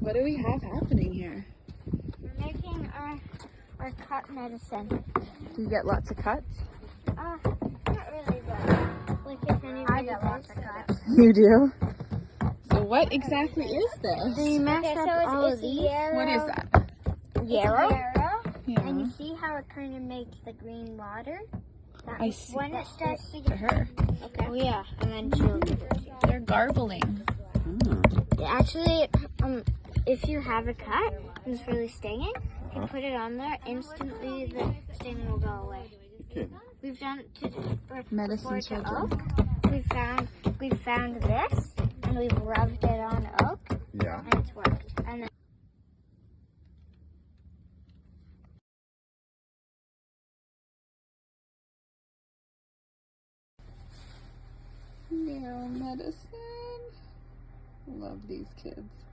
What do we have happening here? We're making our cut medicine. Do you get lots of cuts? Not really, but like if anybody I get lots of cuts. You do? So what exactly is this? So you mashed up all of these. What is that? Yarrow. Yeah. And you see how it kind of makes the green water? I see. When it starts To her. Okay. Oh yeah, and then she'll give it to you. They're garbling. Actually, if you have a cut and it's really stinging, you put it on there, instantly the sting will go away. Okay. We've done it to Medicine to children. oak. We found this and we've rubbed it on oak. Yeah. And it's worked. And then Yarrow medicine. Love these kids.